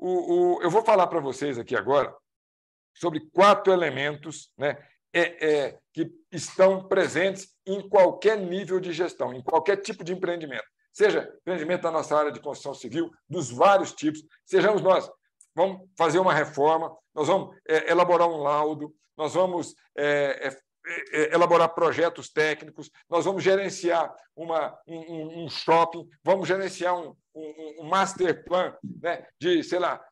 Eu vou falar para vocês aqui agora sobre 4 elementos, né, que estão presentes em qualquer nível de gestão, em qualquer tipo de empreendimento. Seja empreendimento da nossa área de construção civil, dos vários tipos, sejamos nós, vamos fazer uma reforma, nós vamos elaborar um laudo, nós vamos elaborar projetos técnicos, nós vamos gerenciar um shopping, vamos gerenciar um master plan, né, de, sei lá,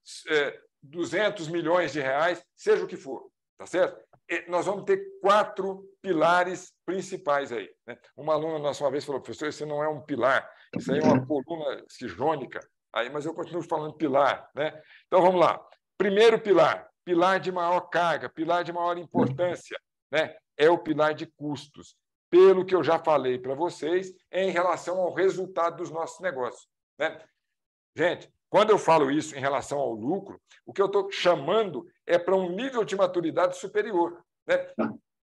200 milhões de reais, seja o que for, tá certo? Nós vamos ter 4 pilares principais aí, né? Uma aluna nossa uma vez falou: professor, isso não é um pilar, isso aí é uma coluna cisjônica, aí, mas eu continuo falando pilar, né? Então vamos lá. Primeiro pilar, pilar de maior carga, pilar de maior importância, né? É o pilar de custos. Pelo que eu já falei para vocês, em relação ao resultado dos nossos negócios, né? Gente, quando eu falo isso em relação ao lucro, o que eu estou chamando é para um nível de maturidade superior, né?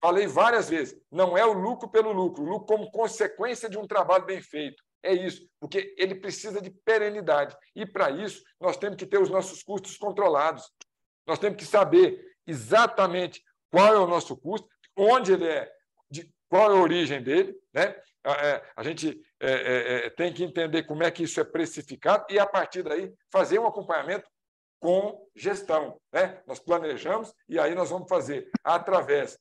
Falei várias vezes, não é o lucro pelo lucro, o lucro como consequência de um trabalho bem feito. É isso, porque ele precisa de perenidade. E, para isso, nós temos que ter os nossos custos controlados. Nós temos que saber exatamente qual é o nosso custo, onde ele é, qual é a origem dele, né? A gente tem que entender como é que isso é precificado e, a partir daí, fazer um acompanhamento com gestão, né? Nós planejamos e aí nós vamos fazer, através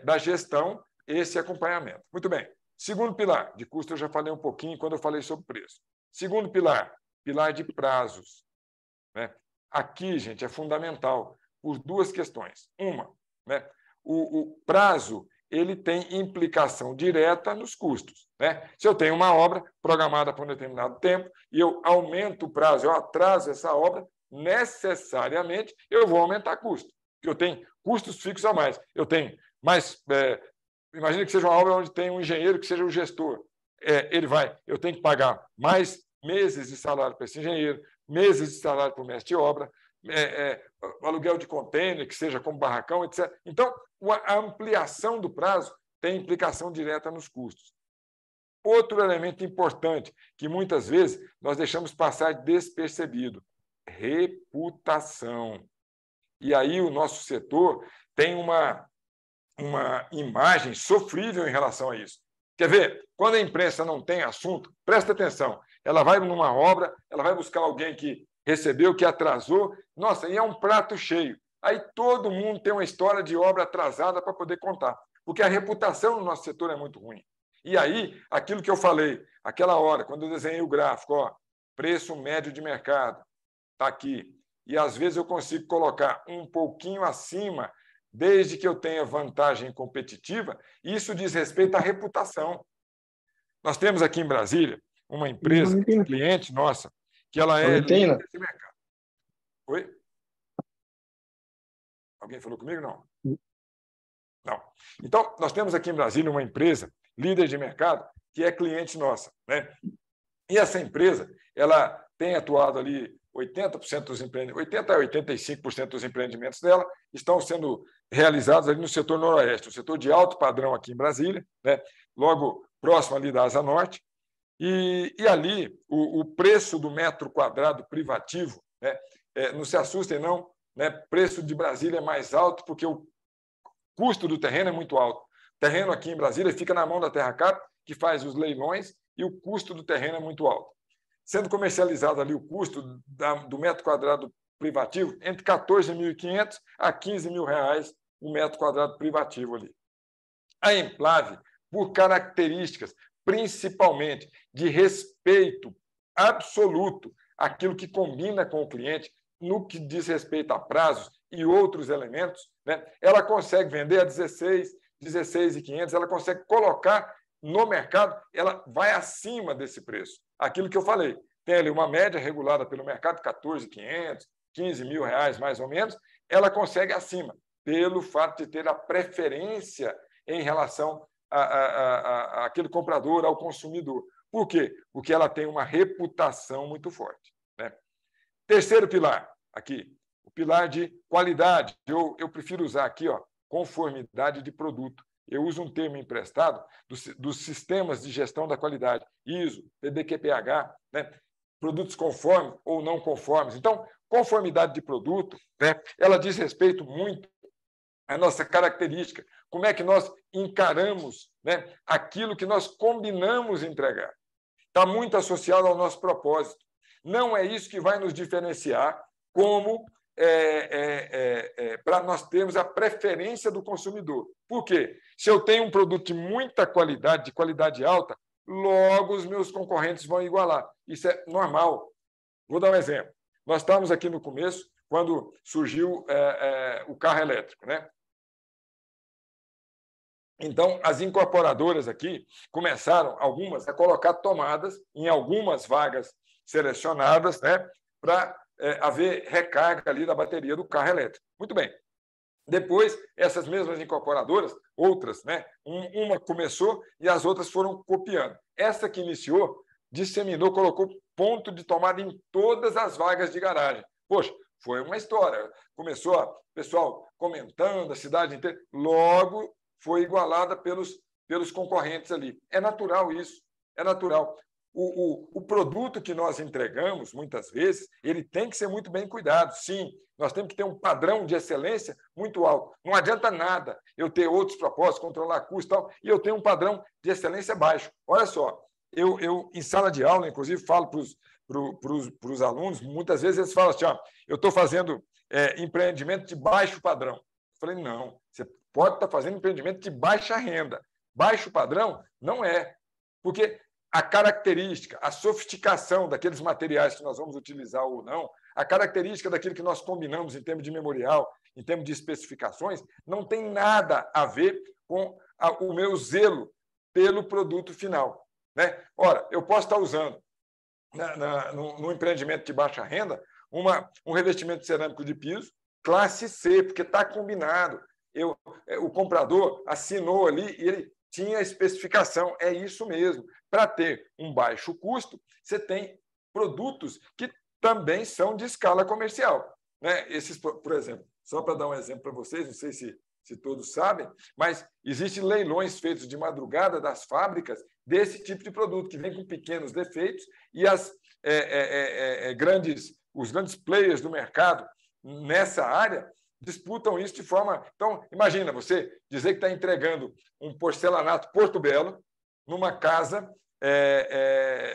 da gestão, esse acompanhamento. Muito bem. Segundo pilar, de custo eu já falei um pouquinho quando eu falei sobre preço. Segundo pilar, pilar de prazos, né? Aqui, gente, é fundamental por 2 questões. Uma, né? O prazo ele tem implicação direta nos custos, né? Se eu tenho uma obra programada por um determinado tempo e eu aumento o prazo, eu atraso essa obra, necessariamente eu vou aumentar custo, porque eu tenho custos fixos a mais. Eu tenho mais... imagina que seja uma obra onde tem um engenheiro que seja o gestor. Eu tenho que pagar mais meses de salário para esse engenheiro, meses de salário para o mestre de obra, aluguel de container, que seja como barracão, etc. Então, a ampliação do prazo tem implicação direta nos custos. Outro elemento importante, que muitas vezes nós deixamos passar despercebido: reputação. E aí o nosso setor tem uma imagem sofrível em relação a isso. Quer ver? Quando a imprensa não tem assunto, presta atenção, ela vai numa obra, ela vai buscar alguém que recebeu, que atrasou, nossa, e é um prato cheio. Aí todo mundo tem uma história de obra atrasada para poder contar, porque a reputação no nosso setor é muito ruim. E aí, aquilo que eu falei, aquela hora, quando eu desenhei o gráfico, ó, preço médio de mercado, está aqui. E às vezes eu consigo colocar um pouquinho acima, desde que eu tenha vantagem competitiva, isso diz respeito à reputação. Nós temos aqui em Brasília uma empresa, cliente nossa, que ela é líder de mercado. Oi? Alguém falou comigo? Não. Não. Então, nós temos aqui em Brasília uma empresa, líder de mercado, que é cliente nossa, né? E essa empresa, ela tem atuado ali 80% dos empreendimentos, 80% a 85% dos empreendimentos dela estão sendo realizados ali no setor noroeste, o setor de alto padrão aqui em Brasília, né? Logo próximo ali da Asa Norte. E ali, o preço do metro quadrado privativo, né? Não se assustem, não, né? Preço de Brasília é mais alto porque o custo do terreno é muito alto. O terreno aqui em Brasília fica na mão da Terracap, que faz os leilões, e o custo do terreno é muito alto. Sendo comercializado ali o custo do metro quadrado privativo entre R$ 14.500 a R$ 15.000 o metro quadrado privativo ali. A Emplave, por características, principalmente de respeito absoluto àquilo que combina com o cliente, no que diz respeito a prazos e outros elementos, né, ela consegue vender a 16.500, ela consegue colocar no mercado, ela vai acima desse preço. Aquilo que eu falei, tem ali uma média regulada pelo mercado, 14.500, R$ 15.000 mais ou menos, ela consegue acima, pelo fato de ter a preferência em relação àquele comprador, ao consumidor. Por quê? Porque ela tem uma reputação muito forte, né? Terceiro pilar, aqui, o pilar de qualidade. Eu prefiro usar aqui, ó, conformidade de produto. Eu uso um termo emprestado dos sistemas de gestão da qualidade, ISO, PDQPH, né? produtos conformes ou não conformes. Então, conformidade de produto, né, ela diz respeito muito à nossa característica, como é que nós encaramos, né, aquilo que nós combinamos entregar. Está muito associado ao nosso propósito. Não é isso que vai nos diferenciar como para nós termos a preferência do consumidor. Por quê? Se eu tenho um produto de muita qualidade, de qualidade alta, logo os meus concorrentes vão igualar. Isso é normal. Vou dar um exemplo. Nós estávamos aqui no começo, quando surgiu o carro elétrico, né? Então, as incorporadoras aqui começaram, algumas, a colocar tomadas em algumas vagas selecionadas, né, para haver recarga ali da bateria do carro elétrico. Muito bem. Depois, essas mesmas incorporadoras, outras, né, uma começou e as outras foram copiando. Essa que iniciou, disseminou, colocou ponto de tomada em todas as vagas de garagem. Poxa, foi uma história. Começou o pessoal comentando, a cidade inteira. Logo, foi igualada pelos concorrentes ali. É natural isso, é natural. O produto que nós entregamos, muitas vezes, ele tem que ser muito bem cuidado. Sim, nós temos que ter um padrão de excelência muito alto. Não adianta nada eu ter outros propósitos, controlar custos e tal, e eu tenho um padrão de excelência baixo. Olha só, eu em sala de aula, inclusive, falo para os alunos, muitas vezes eles falam assim, eu estou fazendo empreendimento de baixo padrão. Eu falei, não, você pode estar fazendo empreendimento de baixa renda. Baixo padrão não é, porque a característica, a sofisticação daqueles materiais que nós vamos utilizar ou não, a característica daquilo que nós combinamos em termos de memorial, em termos de especificações, não tem nada a ver com o meu zelo pelo produto final, né? Ora, eu posso estar usando no empreendimento de baixa renda um revestimento cerâmico de piso classe C, porque está combinado. O comprador assinou ali e ele tinha a especificação. É isso mesmo. Para ter um baixo custo, você tem produtos que também são de escala comercial, né? Esses, por exemplo, só para dar um exemplo para vocês, não sei se todos sabem, mas existem leilões feitos de madrugada das fábricas desse tipo de produto, que vem com pequenos defeitos, e os grandes players do mercado nessa área disputam isso de forma... Então, imagina você dizer que está entregando um porcelanato Porto Belo numa casa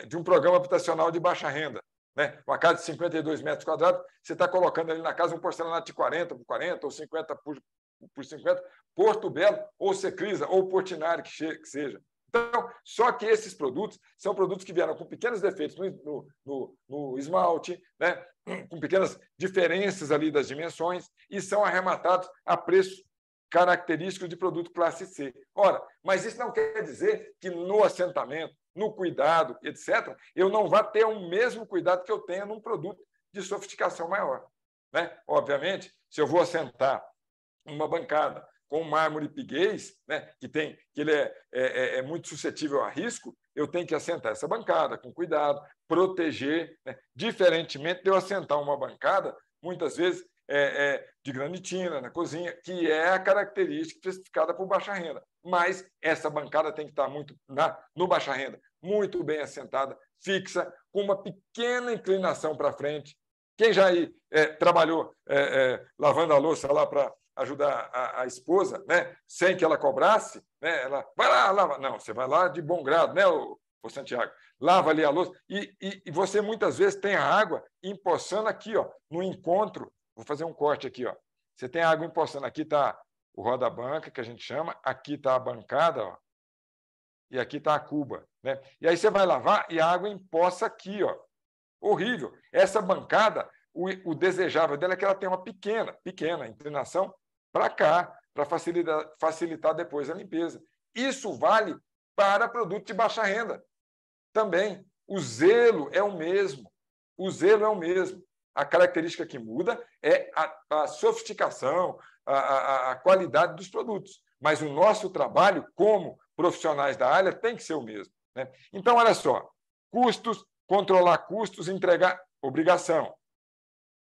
de um programa habitacional de baixa renda, né? Uma casa de 52 metros quadrados, você está colocando ali na casa um porcelanato de 40 por 40 ou 50 por 50, Porto Belo, ou Secrisa, ou Portinari, que seja. Então, só que esses produtos são produtos que vieram com pequenos defeitos no esmalte, né? Com pequenas diferenças ali das dimensões, e são arrematados a preço característico de produto classe C. Ora, mas isso não quer dizer que no assentamento, no cuidado, etc., eu não vá ter o mesmo cuidado que eu tenho num produto de sofisticação maior, né? Obviamente, se eu vou assentar uma bancada com mármore piguês, né, que ele é muito suscetível a risco, eu tenho que assentar essa bancada com cuidado, proteger, né? Diferentemente de eu assentar uma bancada, muitas vezes, de granitina na cozinha, que é a característica especificada por baixa renda. Mas essa bancada tem que estar no baixa renda, muito bem assentada, fixa, com uma pequena inclinação para frente. Quem já aí trabalhou lavando a louça lá para ajudar a esposa, né, sem que ela cobrasse, né, ela vai lá, lava. Não, você vai lá de bom grado, né, o Santiago? Lava ali a louça. E você muitas vezes tem a água empoçando aqui, ó, no encontro. Vou fazer um corte aqui, ó. Você tem a água empoçando. Aqui está o roda-banca, que a gente chama, aqui está a bancada, ó, e aqui está a cuba, né? E aí você vai lavar e a água empoça aqui, ó. Horrível. Essa bancada, o desejável dela é que ela tenha uma pequena inclinação para cá, para facilitar depois a limpeza. Isso vale para produto de baixa renda também. O zelo é o mesmo. O zelo é o mesmo. A característica que muda é a sofisticação, a qualidade dos produtos. Mas o nosso trabalho, como profissionais da área, tem que ser o mesmo, né? Então, olha só. Custos, controlar custos, entregar, obrigação.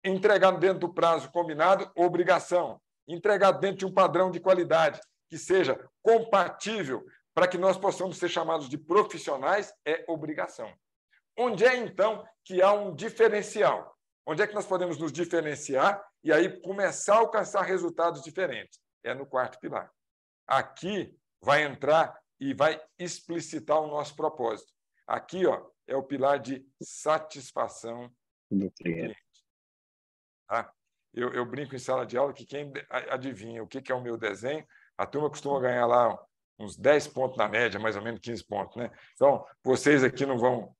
Entregar dentro do prazo combinado, obrigação. Entregar dentro de um padrão de qualidade que seja compatível para que nós possamos ser chamados de profissionais, é obrigação. Onde é, então, que há um diferencial? Onde é que nós podemos nos diferenciar e aí começar a alcançar resultados diferentes? É no quarto pilar. Aqui vai entrar e vai explicitar o nosso propósito. Aqui, ó, é o pilar de satisfação do cliente. Tá? Eu brinco em sala de aula que quem adivinha o que é o meu desenho, a turma costuma ganhar lá uns 10 pontos na média, mais ou menos 15 pontos. Né? Então, vocês aqui não vão...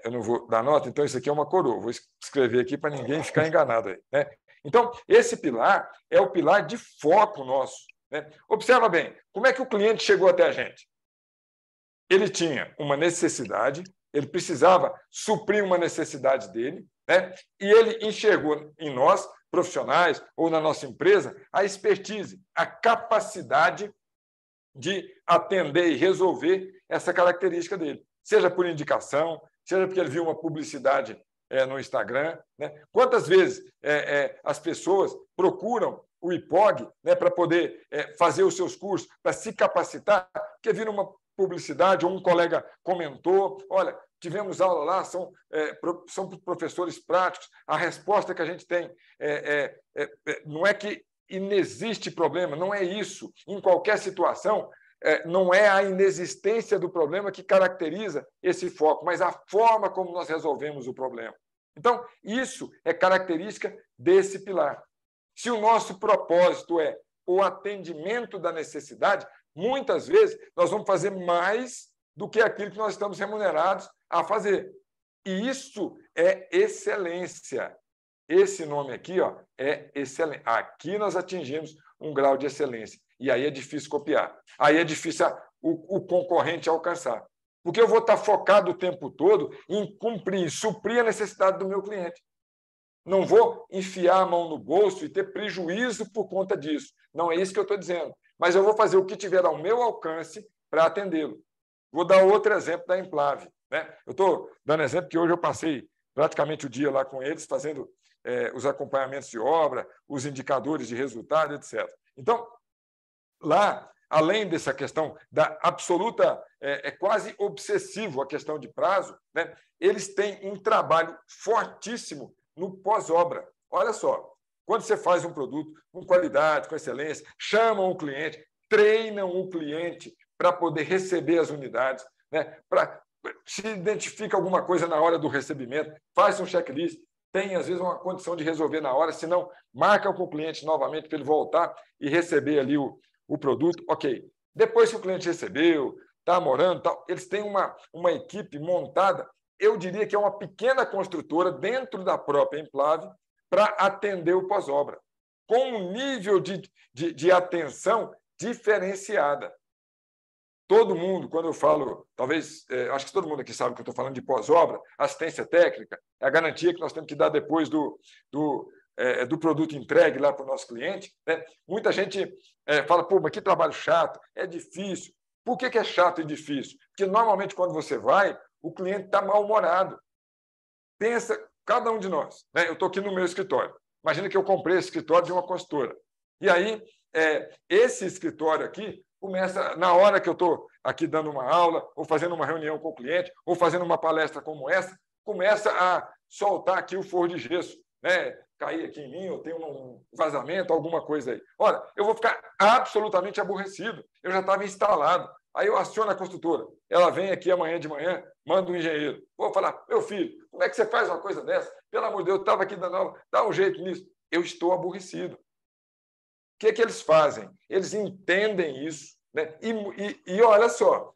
eu não vou dar nota, então isso aqui é uma coroa. Vou escrever aqui para ninguém ficar enganado aí. Né? Então, esse pilar é o pilar de foco nosso. Né? Observa bem, como é que o cliente chegou até a gente? Ele tinha uma necessidade, ele precisava suprir uma necessidade dele, né? E ele enxergou em nós, profissionais, ou na nossa empresa, a expertise, a capacidade de atender e resolver essa característica dele, seja por indicação, seja porque ele viu uma publicidade no Instagram. Né? Quantas vezes as pessoas procuram o IPOG, né, para poder fazer os seus cursos, para se capacitar, porque viram uma publicidade ou um colega comentou, olha, tivemos aula lá, são professores práticos, a resposta que a gente tem não é que inexiste problema, não é isso. Em qualquer situação, não é a inexistência do problema que caracteriza esse foco, mas a forma como nós resolvemos o problema. Então, isso é característica desse pilar. Se o nosso propósito é o atendimento da necessidade, muitas vezes nós vamos fazer mais do que aquilo que nós estamos remunerados a fazer. E isso é excelência. Esse nome aqui, ó, é excelência. Aqui nós atingimos um grau de excelência. E aí é difícil copiar. Aí é difícil o concorrente alcançar. Porque eu vou estar focado o tempo todo em cumprir, suprir a necessidade do meu cliente. Não vou enfiar a mão no bolso e ter prejuízo por conta disso. Não é isso que eu estou dizendo. Mas eu vou fazer o que tiver ao meu alcance para atendê-lo. Vou dar outro exemplo da Implave. Né? Eu estou dando exemplo que hoje eu passei praticamente o dia lá com eles, fazendo os acompanhamentos de obra, os indicadores de resultado, etc. Então, lá, além dessa questão da absoluta, quase obsessivo a questão de prazo, né? Eles têm um trabalho fortíssimo no pós-obra. Olha só, quando você faz um produto com qualidade, com excelência, chamam o cliente, treinam o cliente para poder receber as unidades, né? Se identifica alguma coisa na hora do recebimento, faz um checklist, tem, às vezes, uma condição de resolver na hora, senão marca com o cliente novamente para ele voltar e receber ali o produto. Ok. Depois que o cliente recebeu, está morando, tal, eles têm uma equipe montada, eu diria que é uma pequena construtora dentro da própria Implave para atender o pós-obra, com um nível de atenção diferenciada. Todo mundo, quando eu falo, talvez, acho que todo mundo aqui sabe que eu estou falando de pós-obra, assistência técnica, é a garantia que nós temos que dar depois do produto entregue lá para o nosso cliente. Né? Muita gente fala, pô, mas que trabalho chato, é difícil. Por que é chato e difícil? Porque, normalmente, quando você vai, o cliente está mal-humorado. Pensa, cada um de nós. Né? Eu estou aqui no meu escritório. Imagina que eu comprei esse escritório de uma consultora. E aí, esse escritório aqui começa, na hora que eu estou aqui dando uma aula, ou fazendo uma reunião com o cliente, ou fazendo uma palestra como essa, começa a soltar aqui o forro de gesso, né? Cair aqui em mim, ou tem um vazamento, alguma coisa aí. Ora, eu vou ficar absolutamente aborrecido. Eu já estava instalado. Aí eu aciono a construtora. Ela vem aqui amanhã de manhã, manda um engenheiro. Vou falar, meu filho, como é que você faz uma coisa dessa? Pelo amor de Deus, eu estava aqui dando aula, dá um jeito nisso. Eu estou aborrecido. O que eles fazem? Eles entendem isso, né? E olha só,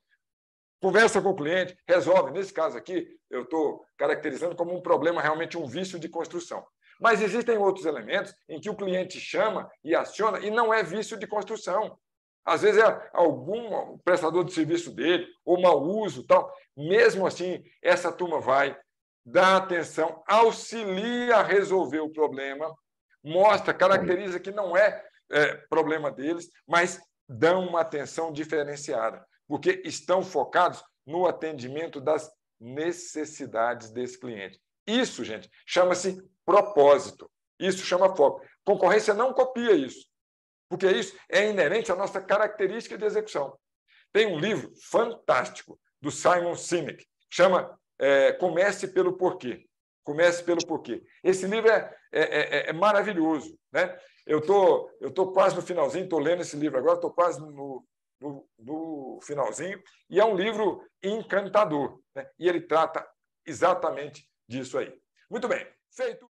conversa com o cliente, resolve. Nesse caso aqui, eu estou caracterizando como um problema, realmente um vício de construção. Mas existem outros elementos em que o cliente chama e aciona e não é vício de construção. Às vezes é algum prestador de serviço dele, ou mau uso, tal. Mesmo assim, essa turma vai dar atenção, auxilia a resolver o problema, mostra, caracteriza que não é problema deles, mas dão uma atenção diferenciada, porque estão focados no atendimento das necessidades desse cliente. Isso, gente, chama-se propósito. Isso chama foco. Concorrência não copia isso, porque isso é inerente à nossa característica de execução. Tem um livro fantástico do Simon Sinek, chama Comece pelo porquê. Comece pelo porquê. Esse livro é maravilhoso, né? Eu tô quase no finalzinho, estou lendo esse livro agora, estou quase no finalzinho, e é um livro encantador, né? E ele trata exatamente disso aí. Muito bem, feito.